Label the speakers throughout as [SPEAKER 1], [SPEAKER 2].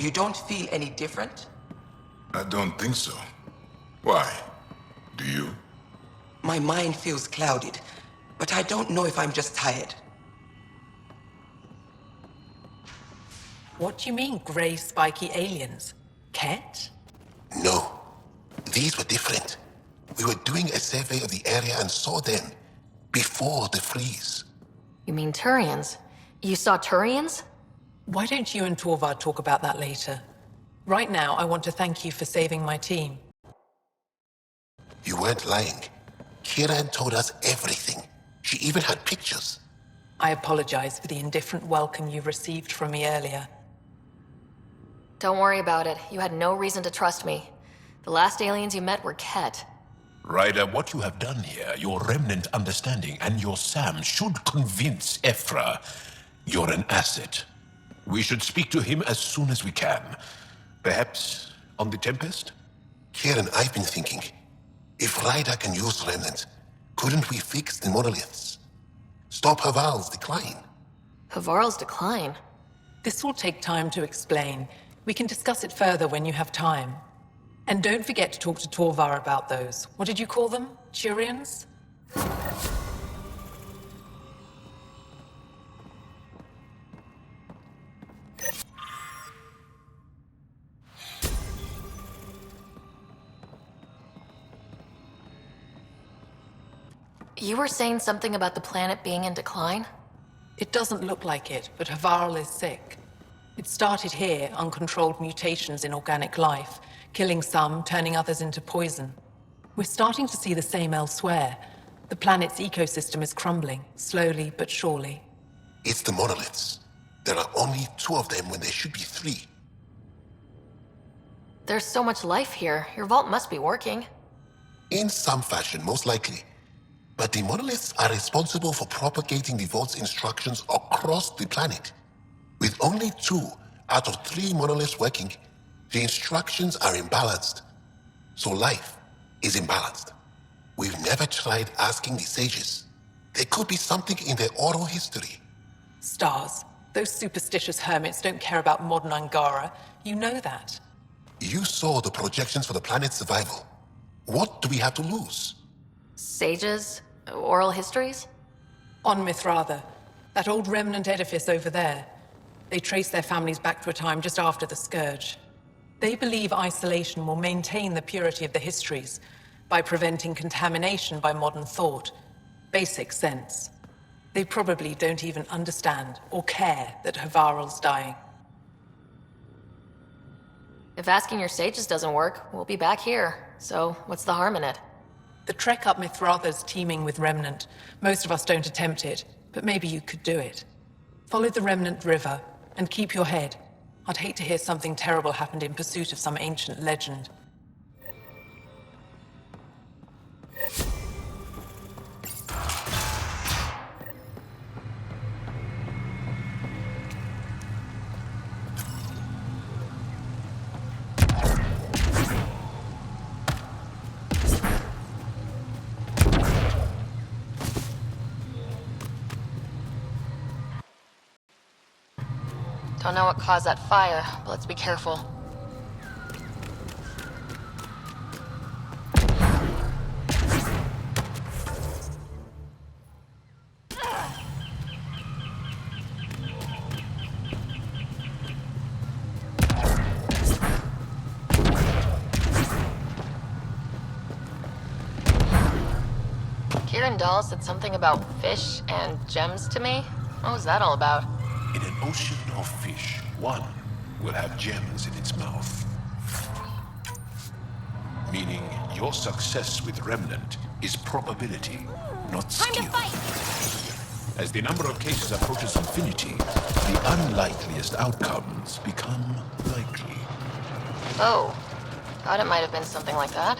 [SPEAKER 1] You don't feel any different?
[SPEAKER 2] I don't think so. Why? Do you?
[SPEAKER 1] My mind feels clouded, but I don't know if I'm just tired.
[SPEAKER 3] What do you mean, grey spiky aliens? Ket?
[SPEAKER 4] No. These were different. We were doing a survey of the area and saw them before the freeze.
[SPEAKER 5] You mean Turians? You saw Turians?
[SPEAKER 3] Why don't you and Torvar talk about that later? Right now, I want to thank you for saving my team.
[SPEAKER 4] You weren't lying. Kieran told us everything. She even had pictures.
[SPEAKER 3] I apologize for the indifferent welcome you received from me earlier.
[SPEAKER 5] Don't worry about it. You had no reason to trust me. The last aliens you met were Ket.
[SPEAKER 6] Ryder, what you have done here, your remnant understanding and your Sam should convince Ephra you're an asset. We should speak to him as soon as we can. Perhaps on the Tempest?
[SPEAKER 4] Kieran, I've been thinking. If Ryder can use remnant, couldn't we fix the monoliths? Stop Haval's decline?
[SPEAKER 5] Havarl's decline?
[SPEAKER 3] This will take time to explain. We can discuss it further when you have time. And don't forget to talk to Torvar about those. What did you call them? Turians?
[SPEAKER 5] You were saying something about the planet being in decline?
[SPEAKER 3] It doesn't look like it, but Havarl is sick. It started here, uncontrolled mutations in organic life, killing some, turning others into poison. We're starting to see the same elsewhere. The planet's ecosystem is crumbling, slowly but surely.
[SPEAKER 4] It's the monoliths. There are only 2 of them when there should be 3.
[SPEAKER 5] There's so much life here. Your vault must be working.
[SPEAKER 4] In some fashion, most likely. But the monoliths are responsible for propagating the vault's instructions across the planet. With only 2 out of 3 monoliths working, the instructions are imbalanced. So life is imbalanced. We've never tried asking the sages. There could be something in their oral history.
[SPEAKER 3] Stars. Those superstitious hermits don't care about modern Angara. You know that.
[SPEAKER 4] You saw the projections for the planet's survival. What do we have to lose?
[SPEAKER 5] Sages? Oral histories?
[SPEAKER 3] On Mithratha, that old remnant edifice over there. They trace their families back to a time just after the Scourge. They believe isolation will maintain the purity of the histories by preventing contamination by modern thought. Basic sense. They probably don't even understand or care that Havarl's dying.
[SPEAKER 5] If asking your sages doesn't work, we'll be back here. So, what's the harm in it?
[SPEAKER 3] The trek up Mithratha's teeming with Remnant. Most of us don't attempt it, but maybe you could do it. Follow the Remnant River, and keep your head. I'd hate to hear something terrible happened in pursuit of some ancient legend.
[SPEAKER 5] Don't know what caused that fire, but let's be careful. Kieran Dahl said something about fish and gems to me. What was that all about?
[SPEAKER 6] In an ocean of fish, one will have gems in its mouth. Meaning your success with Remnant is probability, not skill.
[SPEAKER 7] Time to fight!
[SPEAKER 6] As the number of cases approaches infinity, the unlikeliest outcomes become likely.
[SPEAKER 5] Oh, thought it might have been something like that.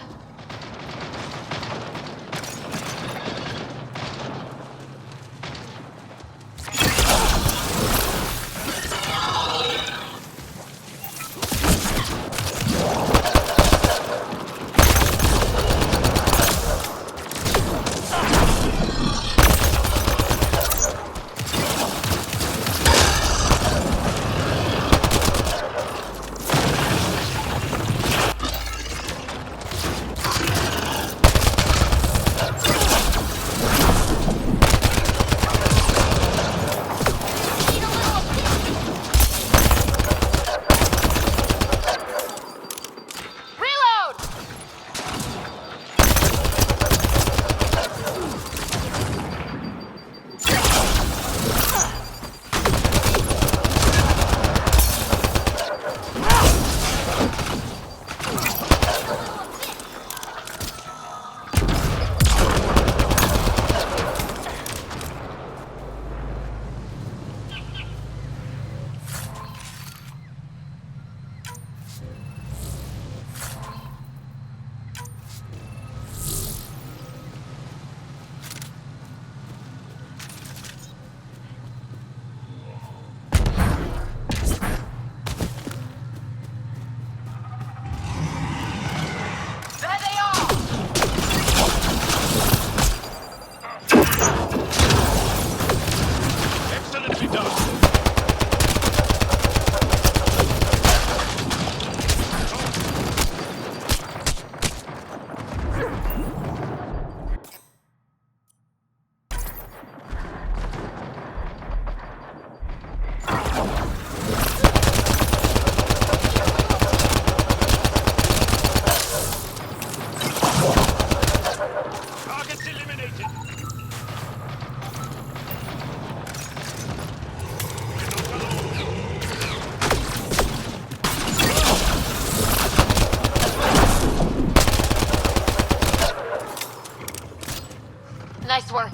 [SPEAKER 5] Nice work.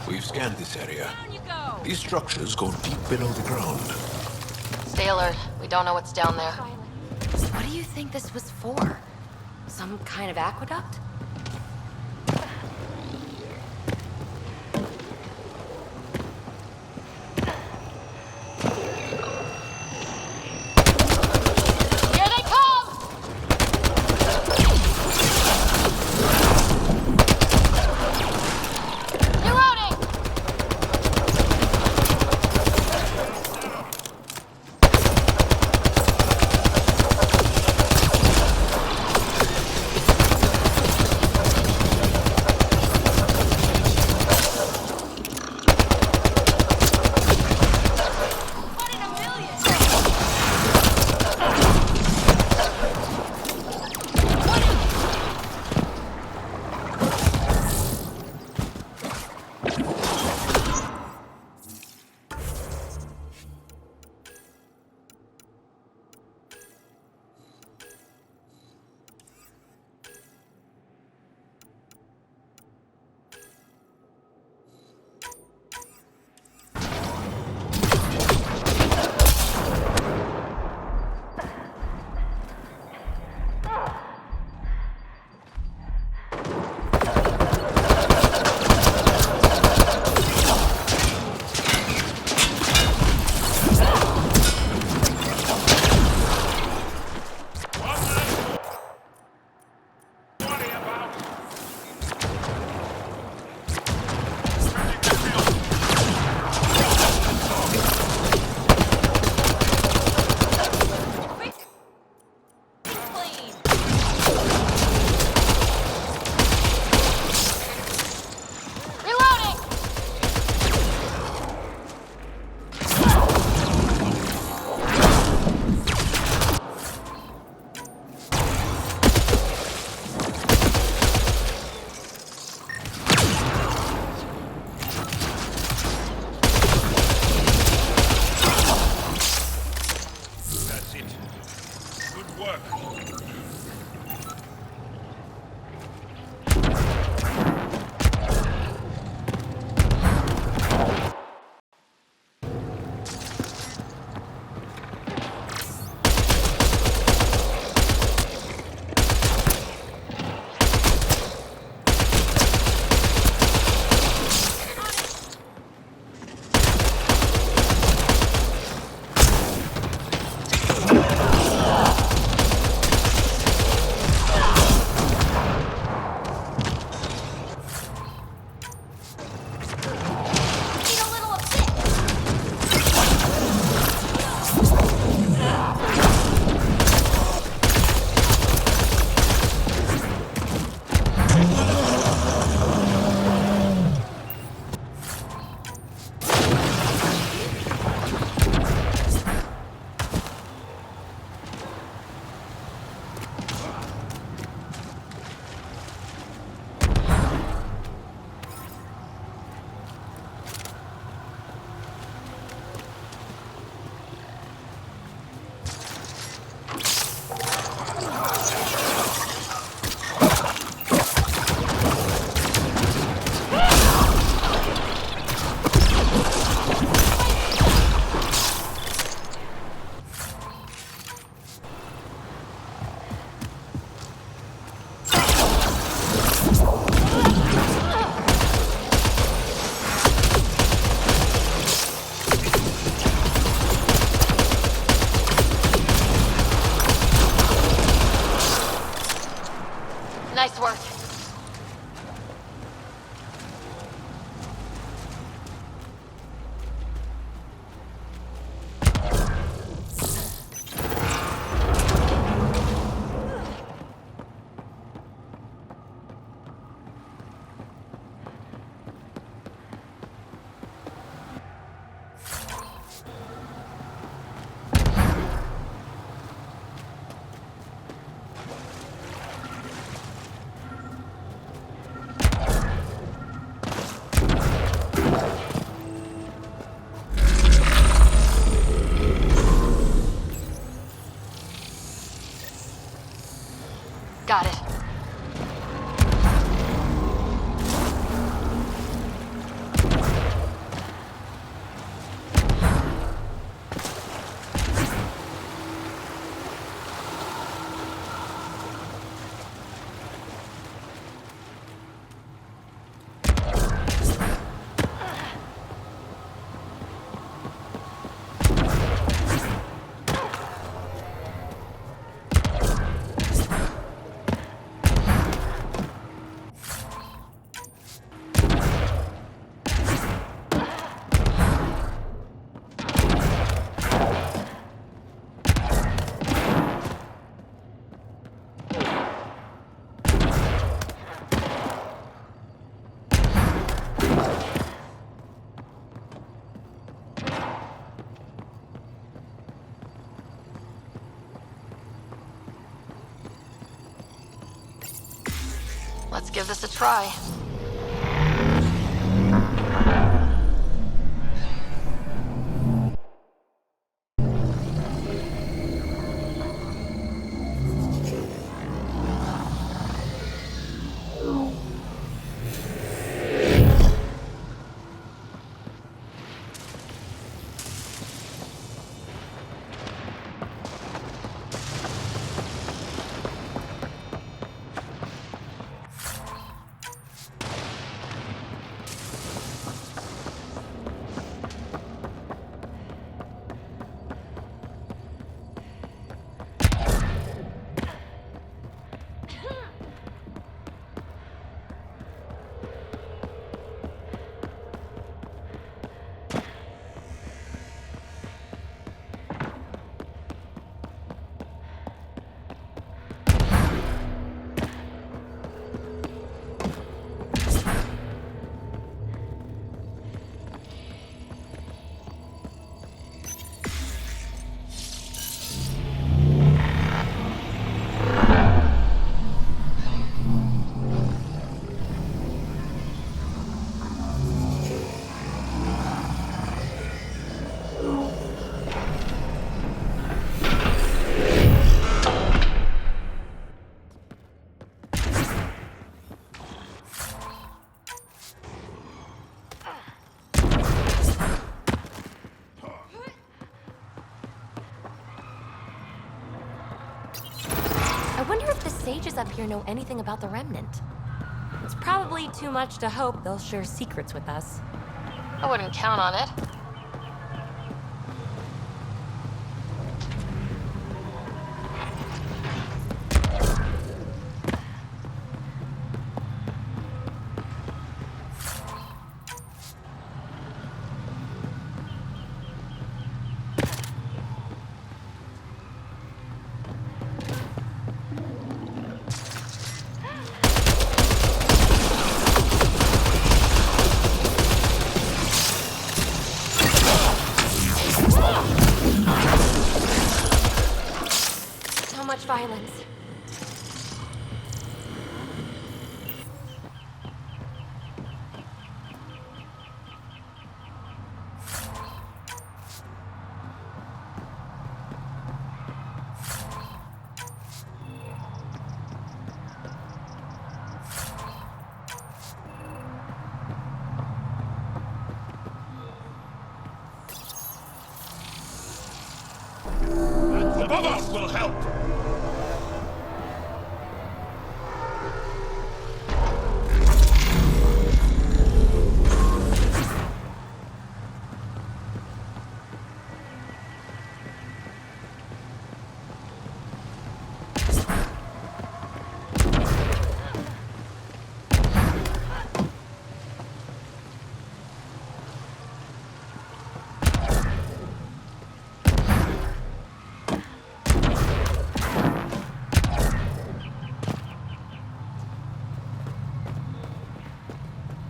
[SPEAKER 6] We've scanned this area. These structures go deep below the ground.
[SPEAKER 5] Stay alert. We don't know what's down there. What do you think this was for? Some kind of aqueduct? Here they come! Reloading! Let's give this a try. I wonder if the sages up here know anything about the Remnant. It's probably too much to hope they'll share secrets with us. I wouldn't count on it. Much violence.
[SPEAKER 6] Above us will help!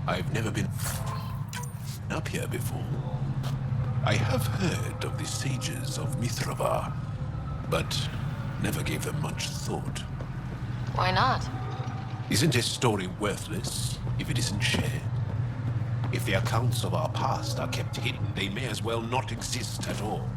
[SPEAKER 6] I've never been up here before. I have heard of the sages of Mithravar, but never gave them much thought.
[SPEAKER 5] Why not?
[SPEAKER 6] Isn't a story worthless if it isn't shared? If the accounts of our past are kept hidden, they may as well not exist at all.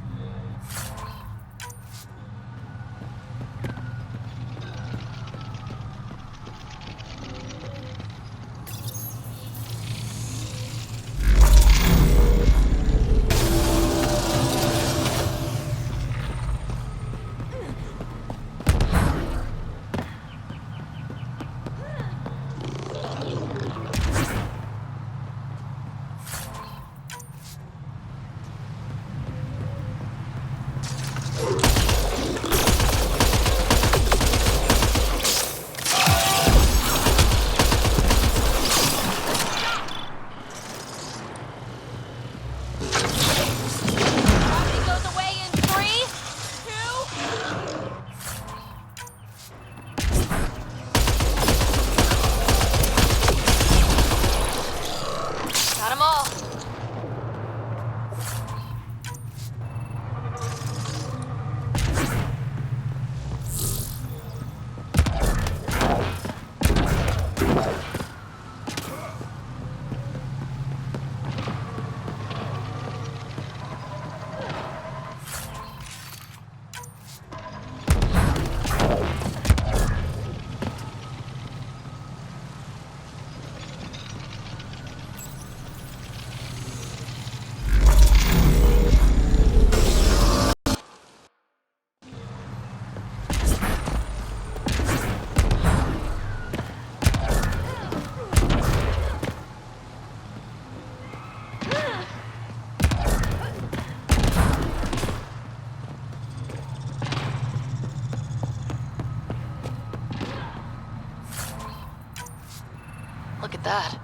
[SPEAKER 5] at that.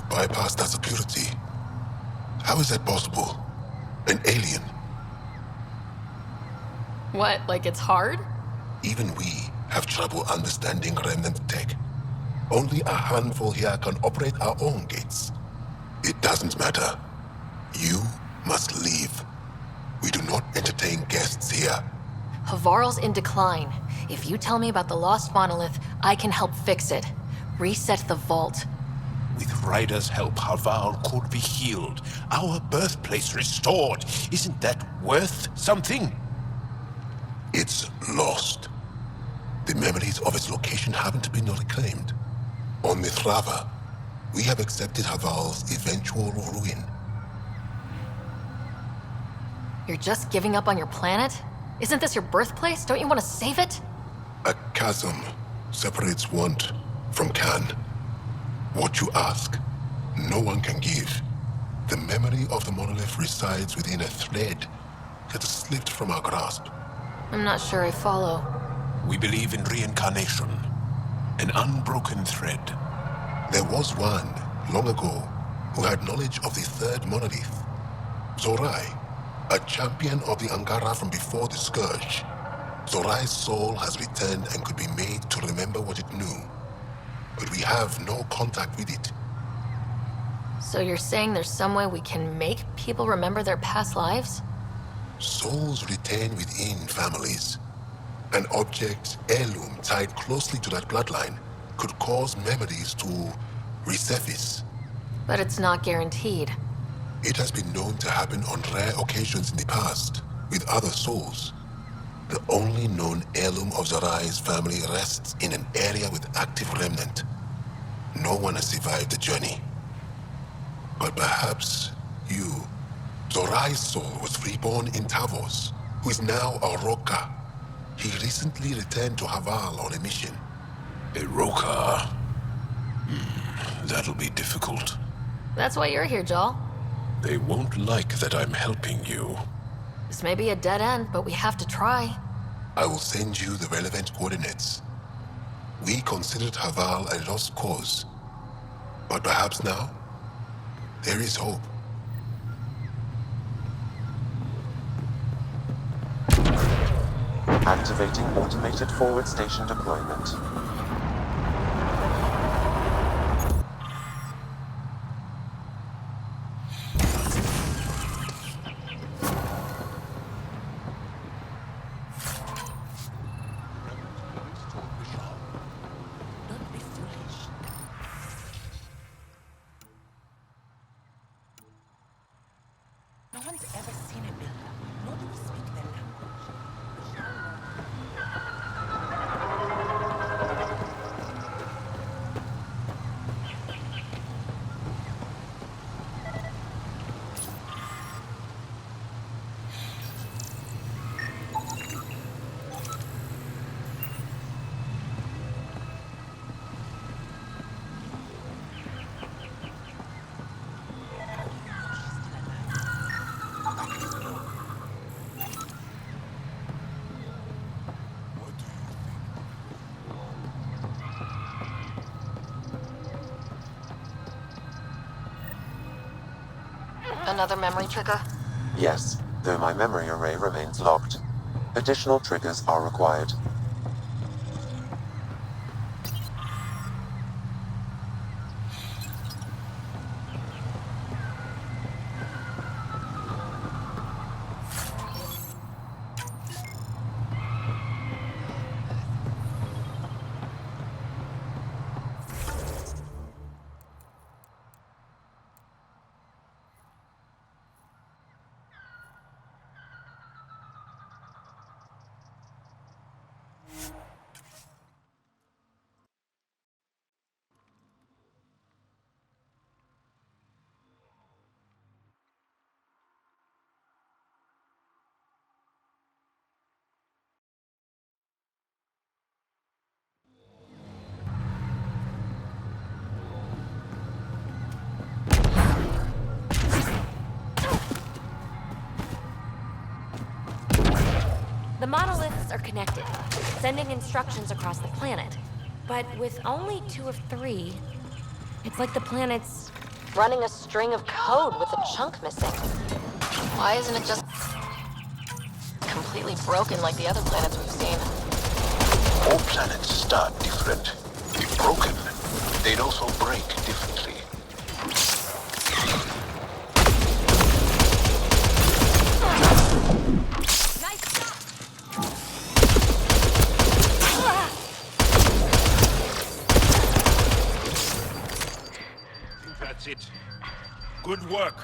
[SPEAKER 4] Bypass that security. How is that possible? An alien.
[SPEAKER 5] What, like it's hard?
[SPEAKER 4] Even we have trouble understanding remnant tech. Only a handful here can operate our own gates. It doesn't matter. You must leave. We do not entertain guests here.
[SPEAKER 5] Havarl's in decline. If you tell me about the lost monolith, I can help fix it. Reset the vault.
[SPEAKER 6] With Ryder's help, Havarl could be healed. Our birthplace restored. Isn't that worth something?
[SPEAKER 4] It's lost. The memories of its location haven't been reclaimed. On Mithrava, we have accepted Havarl's eventual ruin.
[SPEAKER 5] You're just giving up on your planet? Isn't this your birthplace? Don't you want to save it?
[SPEAKER 4] A chasm separates want from can. What you ask, no one can give. The memory of the monolith resides within a thread that has slipped from our grasp.
[SPEAKER 5] I'm not sure I follow.
[SPEAKER 6] We believe in reincarnation. An unbroken thread.
[SPEAKER 4] There was one, long ago, who had knowledge of the third monolith. Zorai, a champion of the Angara from before the Scourge. Zorai's soul has returned and could be made to remember what it knew. But we have no contact with it.
[SPEAKER 5] So you're saying there's some way we can make people remember their past lives?
[SPEAKER 4] Souls retain within families. An object, heirloom, tied closely to that bloodline could cause memories to resurface.
[SPEAKER 5] But it's not guaranteed.
[SPEAKER 4] It has been known to happen on rare occasions in the past, with other souls. The only known heirloom of Zorai's family rests in an area with active remnant. No one has survived the journey. But perhaps you. Zorai's soul was reborn in Tavos, who is now a Roka. He recently returned to Havarl on a mission.
[SPEAKER 6] A Roka. That'll be difficult.
[SPEAKER 5] That's why you're here, Jal.
[SPEAKER 6] They won't like that I'm helping you.
[SPEAKER 5] This may be a dead end, but we have to try.
[SPEAKER 4] I will send you the relevant coordinates. We considered Havarl a lost cause. But perhaps now, there is hope.
[SPEAKER 8] Activating automated forward station deployment.
[SPEAKER 1] No one's ever seen a builder, nor do we speak their language.
[SPEAKER 5] Another memory trigger?
[SPEAKER 8] Yes, though my memory array remains locked. Additional triggers are required.
[SPEAKER 5] The monoliths are connected, sending instructions across the planet. But with only 2 of 3, it's like the planet's running a string of code with a chunk missing. Why isn't it just completely broken like the other planets we've seen?
[SPEAKER 6] All planets start different. If broken, they'd also break differently.
[SPEAKER 7] That's it. Good work.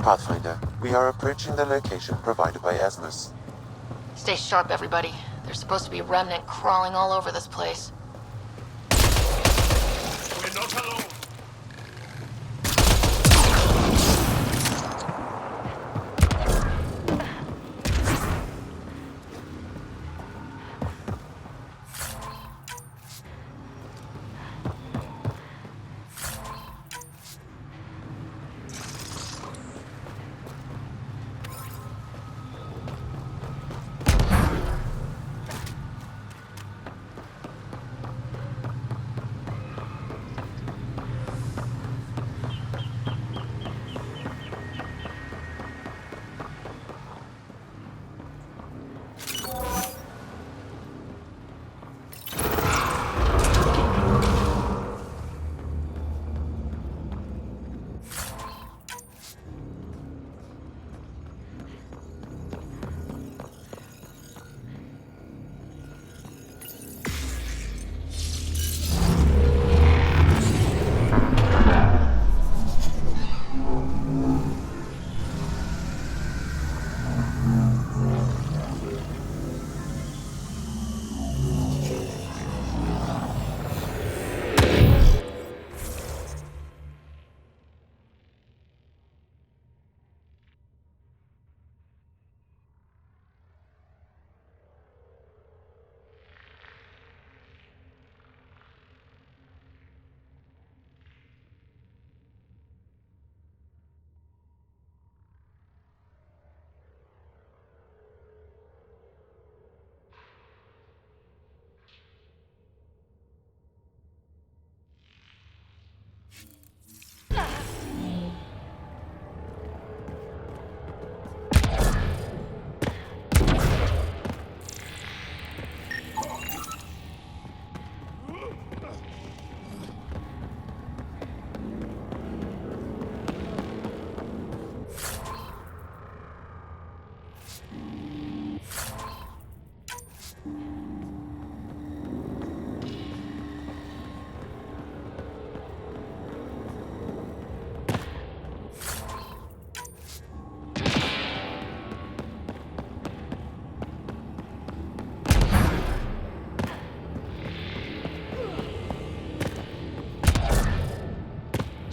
[SPEAKER 8] Pathfinder, we are approaching the location provided by Esmus.
[SPEAKER 5] Stay sharp, everybody. There's supposed to be remnant crawling all over this place.
[SPEAKER 7] We're not alone.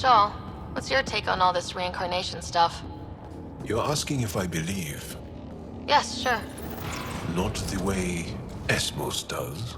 [SPEAKER 5] So, what's your take on all this reincarnation stuff?
[SPEAKER 6] You're asking if I believe.
[SPEAKER 5] Yes, sure.
[SPEAKER 6] Not the way Esmos does.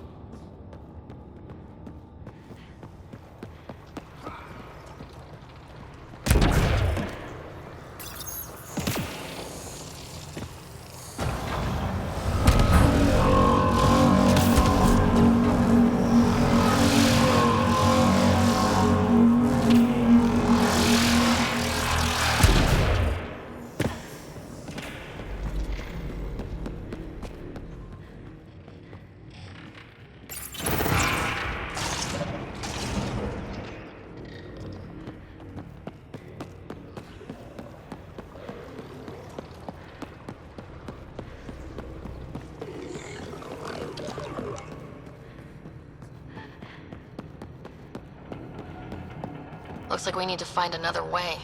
[SPEAKER 5] Looks like we need to find another way.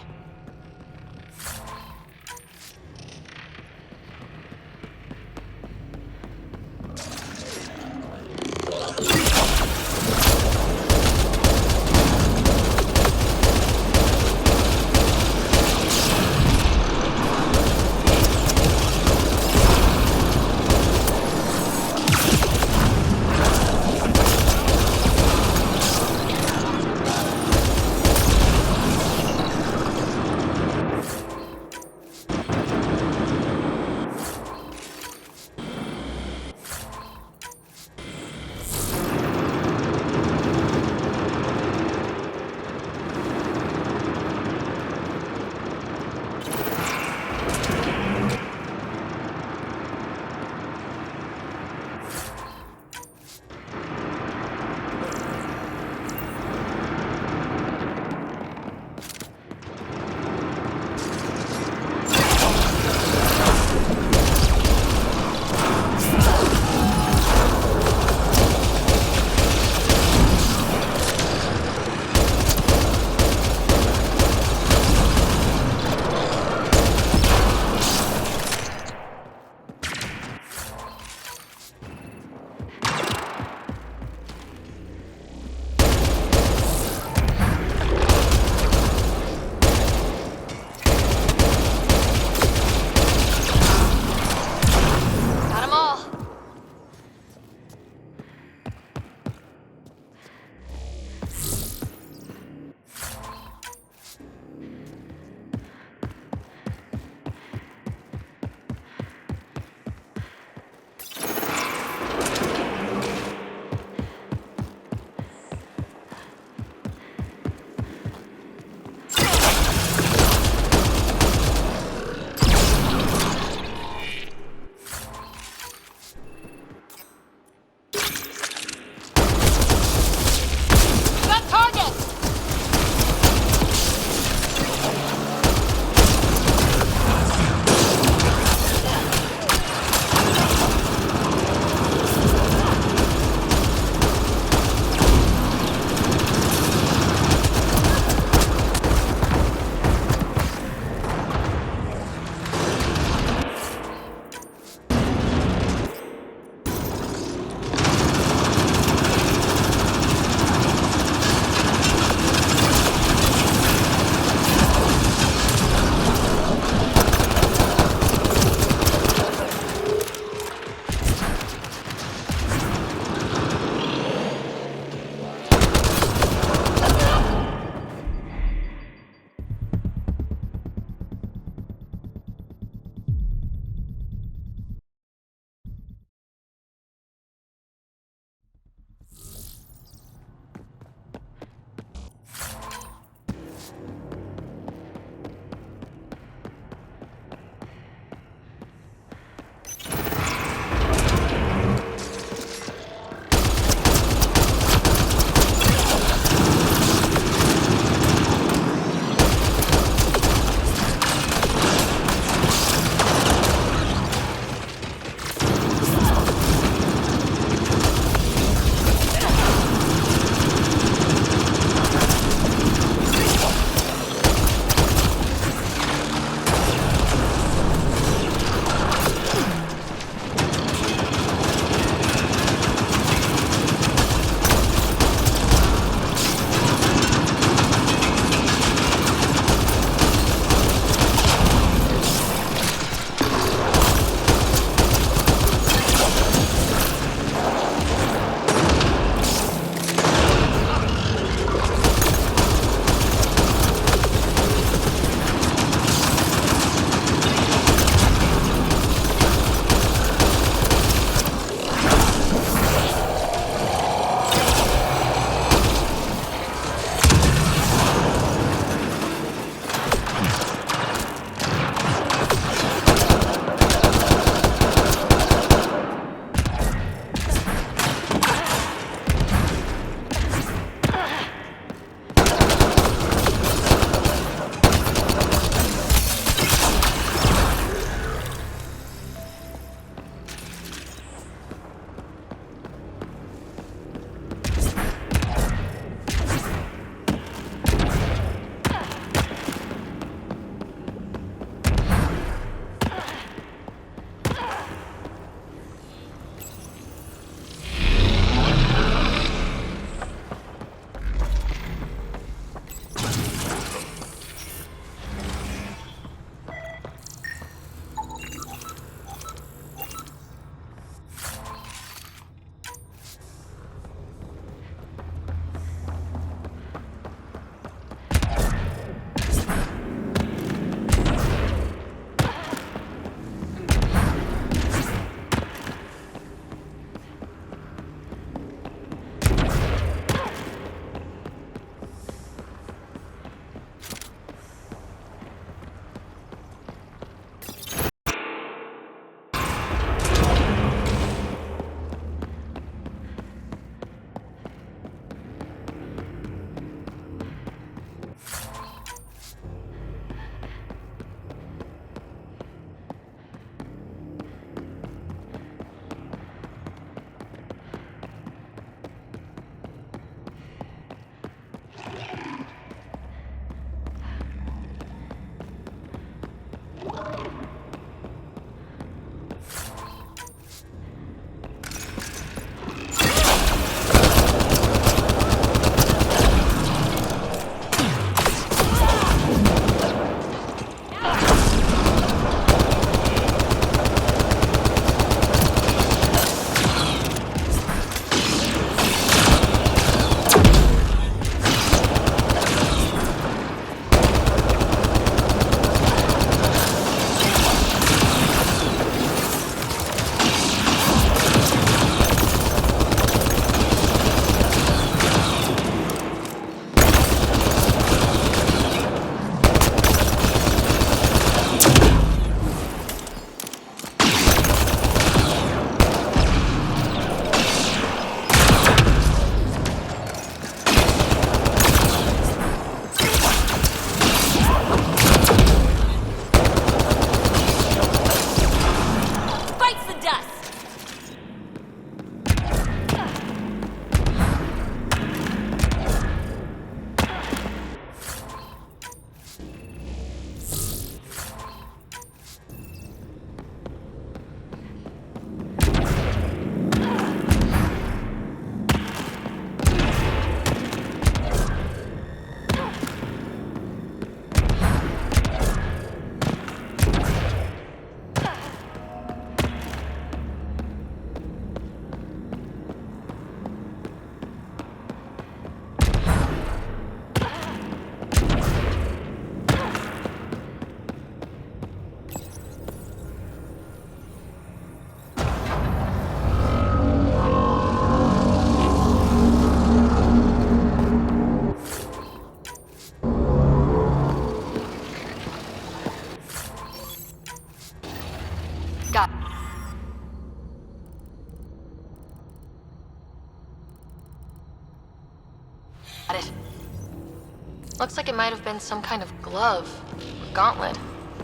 [SPEAKER 9] Looks like it might have been some kind of glove or gauntlet.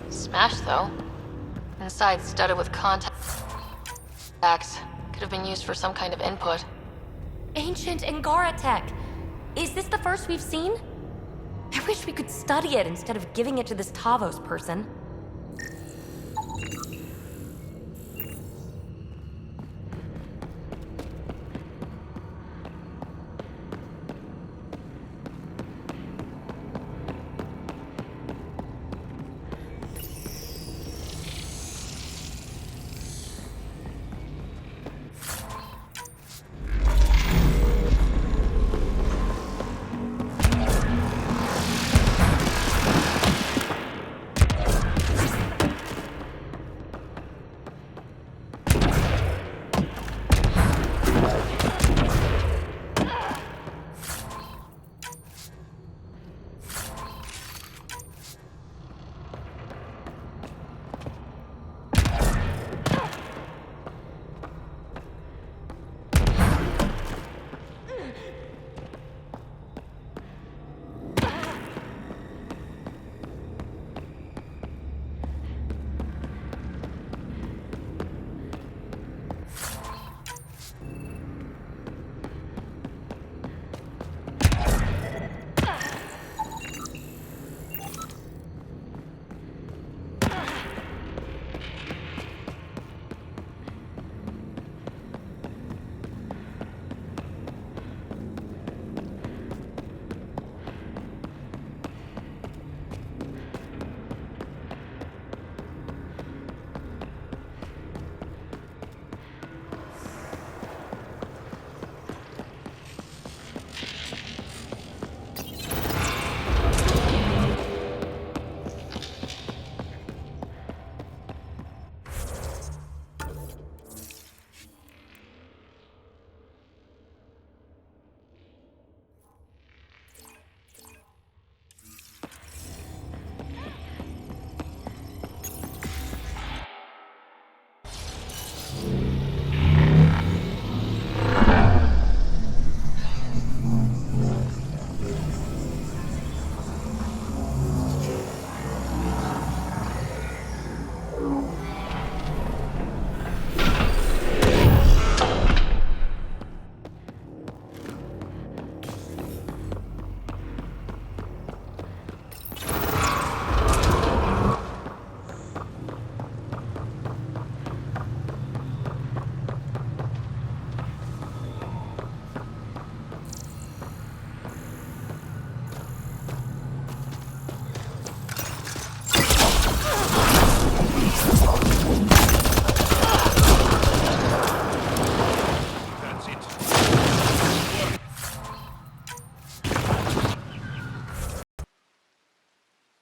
[SPEAKER 9] Smashed, though. Inside studded with contacts. Could have been used for some kind of input.
[SPEAKER 5] Ancient Angara tech! Is this the first we've seen? I wish we could study it instead of giving it to this Tavos person.